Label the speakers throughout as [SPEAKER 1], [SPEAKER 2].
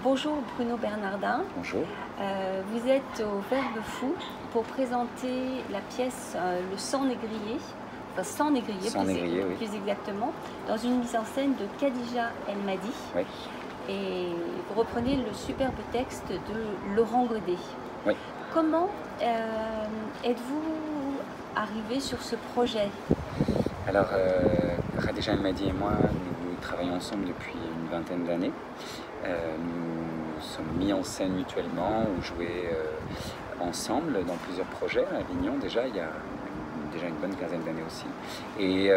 [SPEAKER 1] Bonjour Bruno Bernardin.
[SPEAKER 2] Bonjour.
[SPEAKER 1] Vous êtes au Verbe Fou pour présenter la pièce Le Sang négrier, enfin Sang négrier,
[SPEAKER 2] Oui.
[SPEAKER 1] plus exactement, dans une mise en scène de Khadija El Madi.
[SPEAKER 2] Oui.
[SPEAKER 1] Et vous reprenez le superbe texte de Laurent Godet.
[SPEAKER 2] Oui.
[SPEAKER 1] Comment êtes-vous arrivé sur ce projet?
[SPEAKER 2] Alors, Khadija El Madi et moi, nous travaillons ensemble depuis une vingtaine d'années. Nous sommes mis en scène mutuellement ou joué ensemble dans plusieurs projets à Avignon déjà, il y a déjà une bonne quinzaine d'années aussi. Et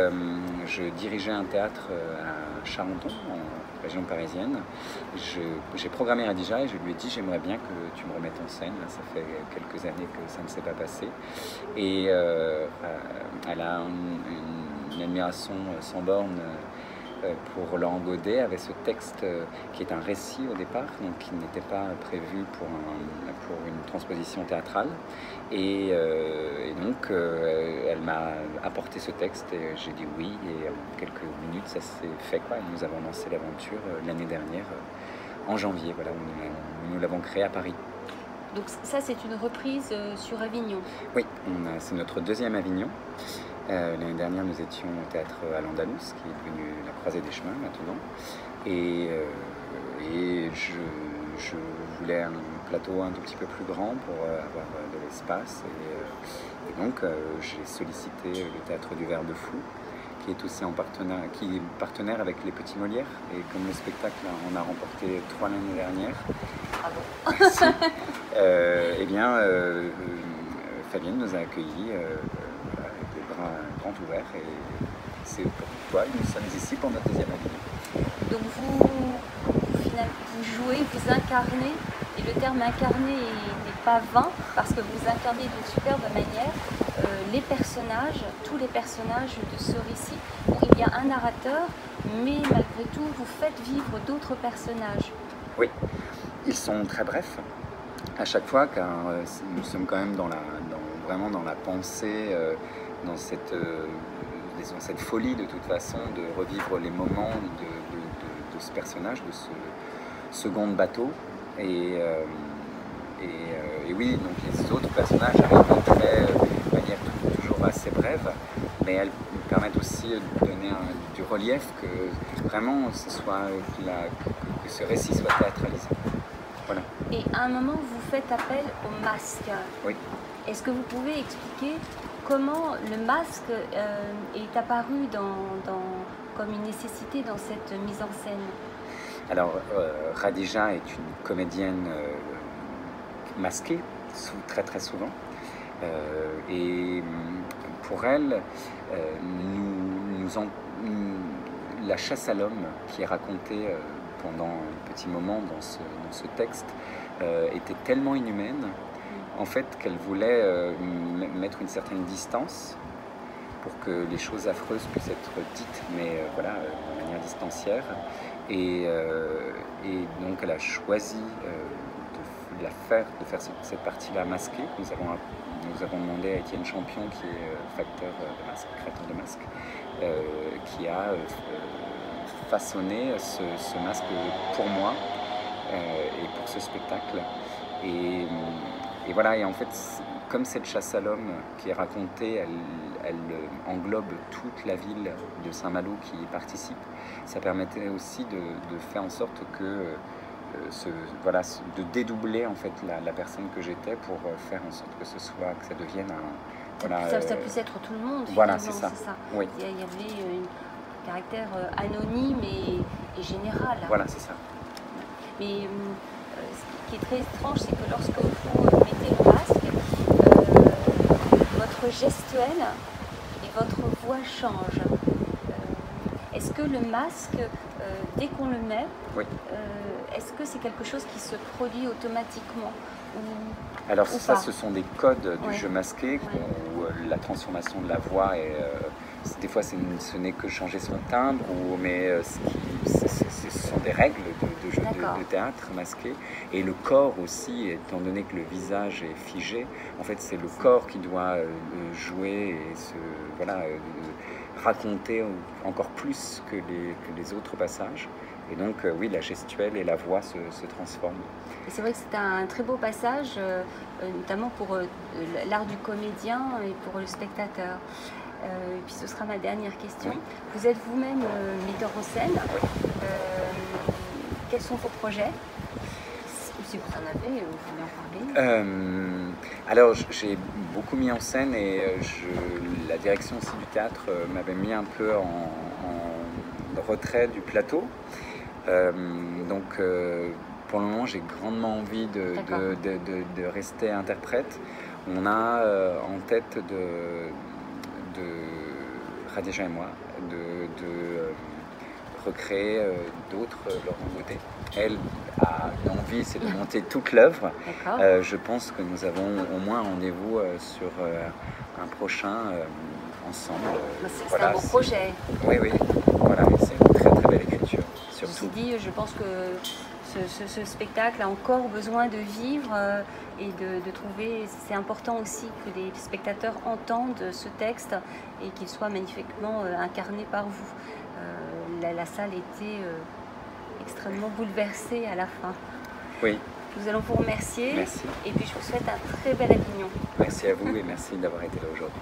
[SPEAKER 2] je dirigeais un théâtre à Charenton, en région parisienne. J'ai programmé Khadija et je lui ai dit j'aimerais bien que tu me remettes en scène. Là, ça fait quelques années que ça ne s'est pas passé. Et elle a une admiration sans borne pour Laurent Godet, avec ce texte qui est un récit au départ, donc qui n'était pas prévu pour une transposition théâtrale. Et donc elle m'a apporté ce texte et j'ai dit oui, et en quelques minutes ça s'est fait quoi. Et nous avons lancé l'aventure l'année dernière, en janvier, voilà, nous l'avons créé à Paris.
[SPEAKER 1] Donc ça c'est une reprise sur Avignon.
[SPEAKER 2] Oui, c'est notre deuxième Avignon. L'année dernière, nous étions au théâtre à l'Andalous, qui est devenu la Croisée des Chemins maintenant. Et je voulais un plateau un tout petit peu plus grand pour avoir de l'espace. Et donc, j'ai sollicité le théâtre du Verbe Fou, qui est aussi partenaire avec les Petits Molières. Et comme le spectacle en a remporté 3 l'année dernière, merci, eh bien, Fabienne nous a accueillis grand ouvert, et c'est pourquoi nous sommes ici pour notre deuxième Avignon.
[SPEAKER 1] Donc vous jouez, vous incarnez, et le terme incarné n'est pas vain parce que vous incarnez d'une superbe manière les personnages, tous les personnages de ce récit. Bon, il y a un narrateur, mais malgré tout vous faites vivre d'autres personnages.
[SPEAKER 2] Oui, ils sont très brefs à chaque fois, car nous sommes quand même vraiment dans la pensée, dans cette folie de toute façon de revivre les moments de ce personnage, de ce second bateau. Et oui, donc les autres personnages arrivent de manière toujours assez brève, mais elles permettent aussi de donner du relief, que vraiment que ce récit soit théâtralisé. Voilà.
[SPEAKER 1] Et à un moment, vous faites appel au masque.
[SPEAKER 2] Oui.
[SPEAKER 1] Est-ce que vous pouvez expliquer comment le masque est apparu comme une nécessité dans cette mise en scène?
[SPEAKER 2] Alors, Khadija est une comédienne masquée, très très souvent. Et pour elle, la chasse à l'homme qui est racontée pendant un petit moment dans ce texte était tellement inhumaine, en fait, qu'elle voulait mettre une certaine distance pour que les choses affreuses puissent être dites, mais voilà, de manière distancière. Et donc elle a choisi de faire cette partie-là masquée. Nous avons demandé à Étienne Champion, qui est créateur de masques, qui a façonné ce masque pour moi et pour ce spectacle. Et voilà, et en fait, comme cette chasse à l'homme qui est racontée, elle englobe toute la ville de Saint-Malo qui y participe. Ça permettait aussi de faire en sorte que de dédoubler en fait la personne que j'étais, pour faire en sorte que ça devienne un...
[SPEAKER 1] Ça puisse être tout le monde.
[SPEAKER 2] Voilà, c'est ça. Oui.
[SPEAKER 1] Il y avait un caractère anonyme et général.
[SPEAKER 2] Voilà, c'est ça.
[SPEAKER 1] Mais ce qui est très étrange, c'est que lorsque vous mettez le masque, votre gestuelle et votre voix changent. Est-ce que le masque, dès qu'on le met,
[SPEAKER 2] oui,
[SPEAKER 1] est-ce que c'est quelque chose qui se produit automatiquement
[SPEAKER 2] Alors
[SPEAKER 1] ou
[SPEAKER 2] ça,
[SPEAKER 1] pas?
[SPEAKER 2] ce sont des codes du
[SPEAKER 1] Ouais.
[SPEAKER 2] jeu masqué, où la transformation de la voix des fois ce n'est que changer son timbre, mais ce sont des règles de jeu de théâtre masqué. Et le corps aussi, étant donné que le visage est figé, en fait c'est le corps qui doit jouer et raconter encore plus que les autres passages. Et donc, oui, la gestuelle et la voix se transforment.
[SPEAKER 1] Et c'est vrai que c'est un très beau passage, notamment pour l'art du comédien et pour le spectateur. Et puis ce sera ma dernière question.
[SPEAKER 2] Oui.
[SPEAKER 1] Vous êtes vous-même metteur en scène. Quels sont vos projets? Si vous en avez, vous voulez en parler?
[SPEAKER 2] Alors, j'ai beaucoup mis en scène et la direction aussi du théâtre m'avait mis un peu en retrait du plateau. Donc, pour le moment, j'ai grandement envie de rester interprète. On a en tête de Khadija et moi, de recréer d'autres Laurent Gaudé. Elle a l'envie, c'est de monter toute l'œuvre. Je pense que nous avons au moins un rendez-vous sur un prochain ensemble.
[SPEAKER 1] C'est
[SPEAKER 2] voilà,
[SPEAKER 1] un beau projet.
[SPEAKER 2] Oui, oui. Voilà, c'est une très très belle écriture. Surtout.
[SPEAKER 1] Ceci dit, je pense que ce spectacle a encore besoin de vivre et de trouver. C'est important aussi que les spectateurs entendent ce texte et qu'il soit magnifiquement incarné par vous. La salle était extrêmement bouleversée à la fin.
[SPEAKER 2] Oui.
[SPEAKER 1] Nous allons vous remercier.
[SPEAKER 2] Merci.
[SPEAKER 1] Et puis je vous souhaite un très bel Avignon.
[SPEAKER 2] Merci à vous et merci d'avoir été là aujourd'hui.